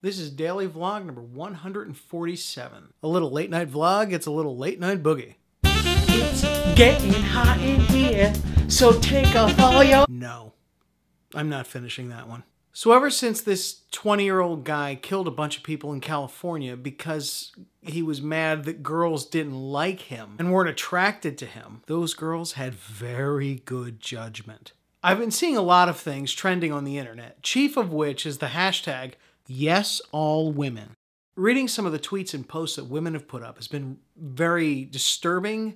This is daily vlog number 147. A little late night vlog, it's a little late night boogie. It's getting hot in here, so take off all your... No, I'm not finishing that one. So ever since this 20-year-old guy killed a bunch of people in California because he was mad that girls didn't like him and weren't attracted to him, those girls had very good judgment. I've been seeing a lot of things trending on the internet, chief of which is the hashtag #YesAllWomen. Reading some of the tweets and posts that women have put up has been very disturbing,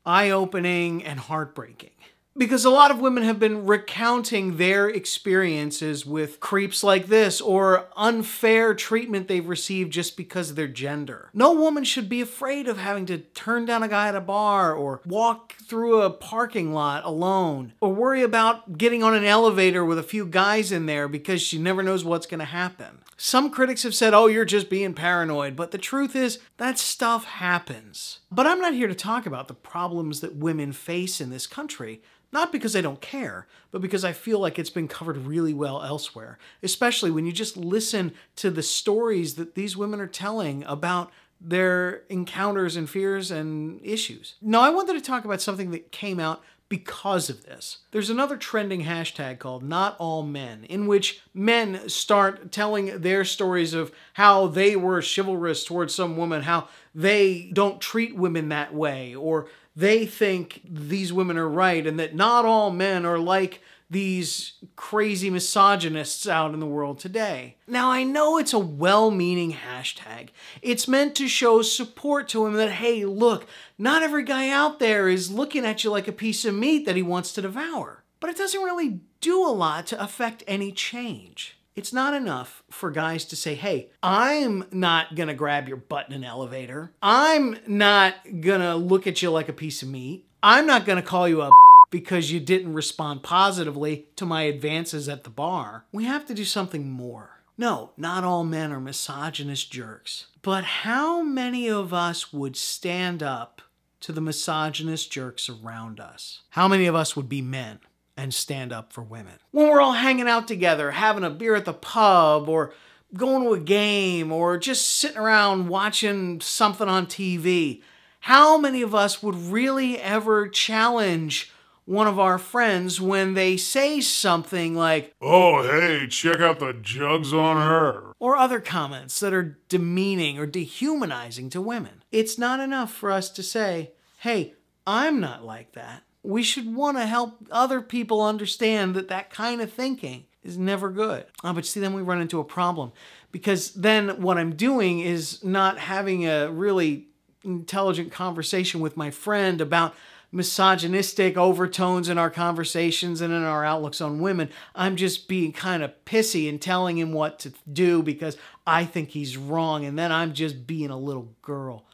eye-opening, and heartbreaking. Because a lot of women have been recounting their experiences with creeps like this or unfair treatment they've received just because of their gender. No woman should be afraid of having to turn down a guy at a bar or walk through a parking lot alone or worry about getting on an elevator with a few guys in there because she never knows what's going to happen. Some critics have said, oh, you're just being paranoid, but the truth is that stuff happens. But I'm not here to talk about the problems that women face in this country. Not because I don't care, but because I feel like it's been covered really well elsewhere, especially when you just listen to the stories that these women are telling about their encounters and fears and issues. Now, I wanted to talk about something that came out because of this. There's another trending hashtag called #NotAllMen, in which men start telling their stories of how they were chivalrous towards some woman, how they don't treat women that way, or they think these women are right and that not all men are like these crazy misogynists out in the world today. Now, I know it's a well-meaning hashtag. It's meant to show support to him that, hey, look, not every guy out there is looking at you like a piece of meat that he wants to devour. But it doesn't really do a lot to affect any change. It's not enough for guys to say, hey, I'm not gonna grab your butt in an elevator. I'm not gonna look at you like a piece of meat. I'm not gonna call you a because you didn't respond positively to my advances at the bar. We have to do something more. No, not all men are misogynist jerks. But how many of us would stand up to the misogynist jerks around us? How many of us would be men and stand up for women? When we're all hanging out together, having a beer at the pub, or going to a game, or just sitting around watching something on TV, how many of us would really ever challenge one of our friends when they say something like, oh, hey, check out the jugs on her, or other comments that are demeaning or dehumanizing to women? It's not enough for us to say, hey, I'm not like that. We should want to help other people understand that that kind of thinking is never good. But see, then we run into a problem, because then what I'm doing is not having a really intelligent conversation with my friend about misogynistic overtones in our conversations and in our outlooks on women. I'm just being kind of pissy and telling him what to do because I think he's wrong, and then I'm just being a little girl.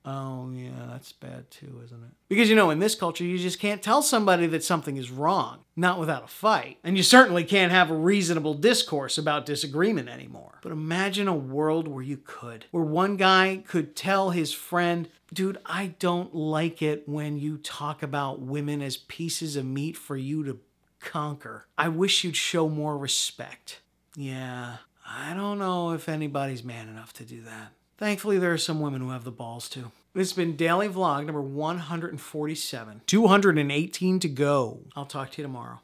Oh yeah, that's bad too, isn't it? Because, you know, in this culture, you just can't tell somebody that something is wrong, not without a fight. And you certainly can't have a reasonable discourse about disagreement anymore. But imagine a world where you could, where one guy could tell his friend, dude, I don't like it when you talk about women as pieces of meat for you to conquer. I wish you'd show more respect. Yeah, I don't know if anybody's man enough to do that. Thankfully, there are some women who have the balls to. This has been Daily Vlog number 147. 218 to go. I'll talk to you tomorrow.